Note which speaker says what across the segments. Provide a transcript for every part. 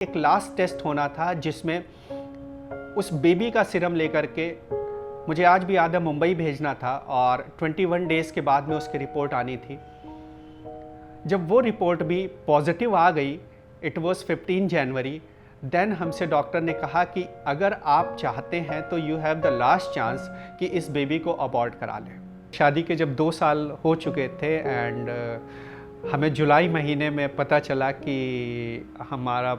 Speaker 1: एक last test होना था जिसमें उस बेबी का सीरम लेकर के मुझे आज भी याद है मुंबई भेजना था और 21 डेज़ के बाद में उसकी रिपोर्ट आनी थी। जब वो रिपोर्ट भी पॉजिटिव आ गई, इट वाज 15 जनवरी, देन हमसे डॉक्टर ने कहा कि अगर आप चाहते हैं तो you have the last chance कि इस बेबी को अबॉर्ट करा लें। शादी के जब 2 साल हो चुके थे एंड हमें जुलाई महीने में पता चला कि हमारा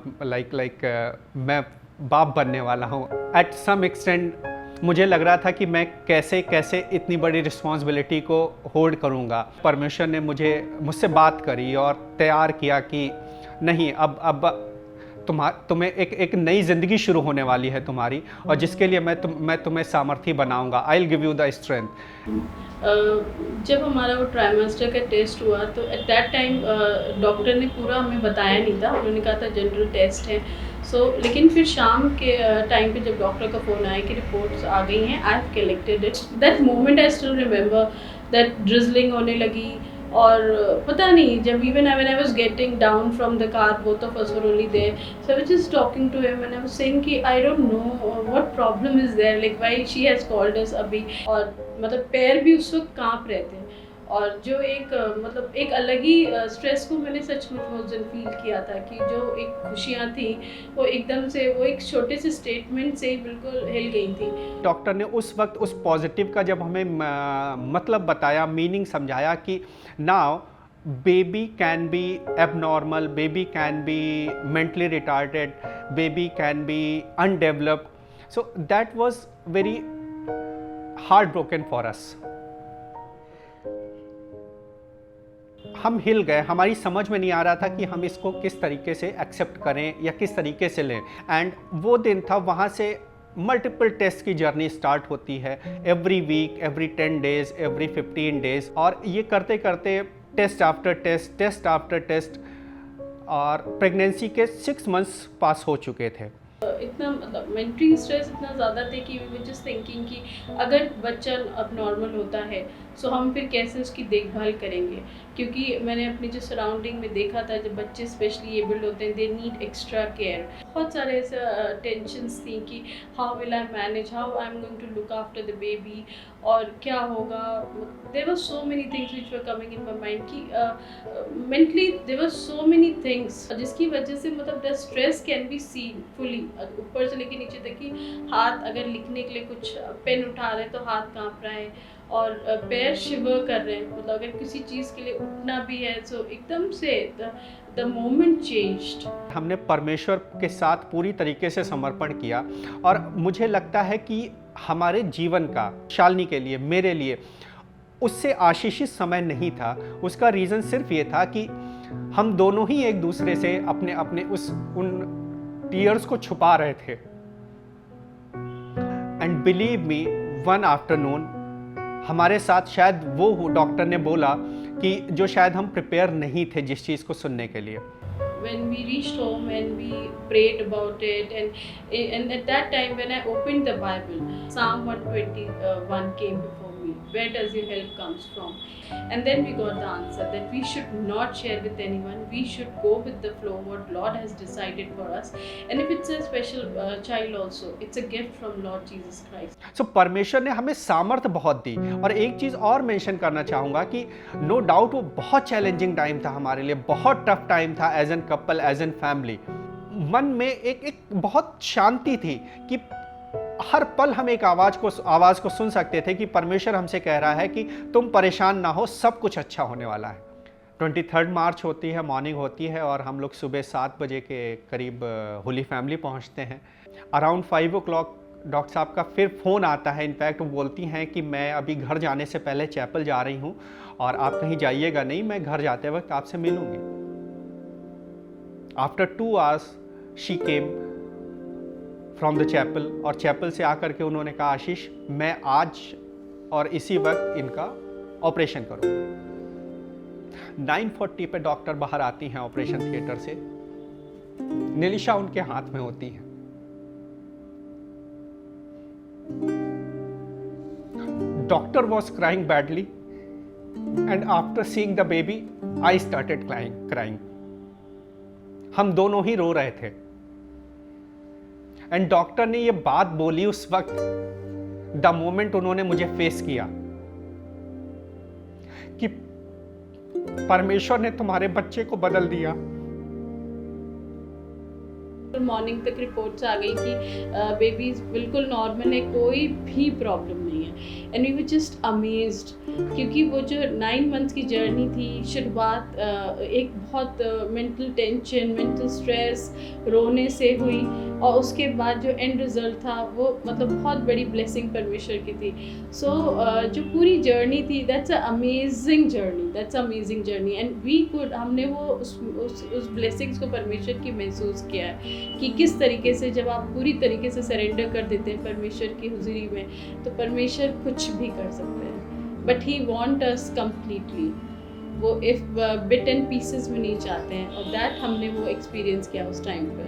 Speaker 1: मैं बाप बनने वाला हूँ। एट सम एक्सटेंट मुझे लग रहा था कि मैं कैसे कैसे इतनी बड़ी रिस्पॉन्सिबिलिटी को होल्ड करूँगा। परमेश्वर ने मुझसे बात करी और तैयार किया कि नहीं, अब तुम्हें एक नई ज़िंदगी शुरू होने वाली है तुम्हारी, और जिसके लिए मैं तुम्हें सामर्थ्य बनाऊँगा। I will give you the strength.
Speaker 2: जब हमारा वो ट्राइमेस्टर का टेस्ट हुआ तो एट दैट टाइम डॉक्टर ने पूरा हमें बताया नहीं था। उन्होंने कहा था जनरल टेस्ट है। लेकिन फिर शाम के टाइम पे जब डॉक्टर का फ़ोन आया कि रिपोर्ट्स आ गई हैं, I have collected it, that moment I still remember. That drizzling होने लगी और पता नहीं, जब even when I was getting down from the car, both of us were only there, so I was just talking to him and I was saying कि I don't know what problem is there, like why she has called us अभी। और मतलब पैर भी उस वक्त कांप रहे थे और जो मतलब एक अलग ही स्ट्रेस को मैंने सचमुच उस दिन फील किया था कि जो एक खुशियाँ थी वो एकदम से वो एक छोटे से स्टेटमेंट से ही बिल्कुल हिल गई थी।
Speaker 1: डॉक्टर ने उस वक्त उस पॉजिटिव का जब हमें मतलब बताया, मीनिंग समझाया कि now baby can be abnormal, baby can be mentally retarded, baby can be undeveloped, so that was very heart broken for us. हम हिल गए, हमारी समझ में नहीं आ रहा था कि हम इसको किस तरीके से एक्सेप्ट करें या किस तरीके से लें। एंड वो दिन था, वहाँ से मल्टीपल टेस्ट की जर्नी स्टार्ट होती है, every week, every 10 days, every 15 days, और ये करते करते test after test, test after test, और प्रेगनेंसी के 6 मंथ्स पास हो चुके थे।
Speaker 2: इतना मतलब मेंटली स्ट्रेस इतना ज़्यादा थे कि वी वर जस्ट थिंकिंग कि अगर बच्चा अब नॉर्मल होता है सो हम फिर कैसे उसकी देखभाल करेंगे, क्योंकि मैंने अपनी जो सराउंडिंग में देखा था, जब बच्चे स्पेशली एबल्ड होते हैं दे नीड एक्स्ट्रा केयर। बहुत सारे ऐसे टेंशन्स थी कि how will I manage, how I am going to look after the baby, और क्या होगा। There were so many things which were coming in my mind कि mentally there were so many things जिसकी वजह से मतलब the stress can be seen fully, ऊपर से लेके नीचे तक कि हाथ अगर लिखने के लिए कुछ पेन उठा रहे हैं तो हाथ कांप रहा है और पैर शिवर कर रहे हैं। मतलब अगर किसी चीज़ के लिए उठना भी है तो एकदम से द मोमेंट चेंज्ड।
Speaker 1: हमने परमेश्वर के साथ पूरी तरीके से समर्पण किया, और मुझे लगता है कि हमारे जीवन का, शालिनी के लिए, मेरे लिए, उससे आशीषित समय नहीं था। उसका रीज़न सिर्फ ये था कि हम दोनों ही एक दूसरे से अपने अपने उन टीयर्स को छुपा रहे थे। And believe me, one afternoon हमारे साथ शायद वो डॉक्टर ने बोला कि जो शायद हम प्रिपेयर नहीं थे जिस चीज़ को सुनने के लिए।
Speaker 2: When we reached home and we prayed about it, and at that time when I opened the Bible, Psalm 121 came before me. Where does your help comes from? And then we got the answer that we should not share with anyone. We should go with the flow what Lord has decided for us. And if it's a special child also, it's a gift from Lord Jesus Christ.
Speaker 1: सो परमेश्वर ने हमें सामर्थ्य बहुत दी। और एक चीज़ और mention करना चाहूँगा कि नो डाउट वो बहुत चैलेंजिंग टाइम था हमारे लिए, बहुत टफ टाइम था as an couple, as an family. मन में एक बहुत शांति थी कि हर पल हम एक आवाज़ को सुन सकते थे कि परमेश्वर हमसे कह रहा है कि तुम परेशान ना हो, सब कुछ अच्छा होने वाला है। 23 मार्च होती है, मॉर्निंग होती है, और हम लोग सुबह 7 बजे के करीब होली फैमिली पहुंचते हैं। अराउंड 5 o'clock डॉक्टर साहब का फिर फ़ोन आता है। इनफैक्ट वो बोलती हैं कि मैं अभी घर जाने से पहले चैपल जा रही हूँ और आप कहीं जाइएगा नहीं, मैं घर जाते वक्त आपसे मिलूँगी। After 2 hours she came from the chapel, और चैपल से आकर के उन्होंने कहा, आशीष मैं आज और इसी वक्त इनका ऑपरेशन करूँगी। 9:40 पे डॉक्टर बाहर आती हैं ऑपरेशन थिएटर से, निलिशा उनके हाथ में होती है। Doctor was crying badly, and after seeing the baby, I started crying. हम दोनों ही रो रहे थे। एंड डॉक्टर ने ये बात बोली उस वक्त, द मोमेंट उन्होंने मुझे फेस किया, कि परमेश्वर ने तुम्हारे बच्चे को बदल दिया।
Speaker 2: मॉर्निंग तक रिपोर्ट्स आ गई कि बेबी बिल्कुल नॉर्मल है, कोई भी प्रॉब्लम नहीं है। And we were just amazed, क्योंकि वो जो 9 मंथ्स की जर्नी थी, शुरुआत एक बहुत मेंटल टेंशन, मेंटल स्ट्रेस, रोने से हुई, और उसके बाद जो एंड रिजल्ट था वो मतलब बहुत बड़ी ब्लेसिंग परमेश्वर की थी। सो जो पूरी जर्नी थी, that's a amazing journey, and we could, हमने वो उस ब्लेसिंग्स को परमेश्वर की महसूस किया है कि किस तरीके से जब आप पूरी तरीके से सरेंडर कर देते हैं परमेश्वर की हुजूरी में, तो परमेश्वर कुछ भी कर सकते हैं। But he want us completely, वो इफ बिट एंड पीसेस में नहीं चाहते हैं, और दैट हमने वो एक्सपीरियंस किया उस टाइम पे।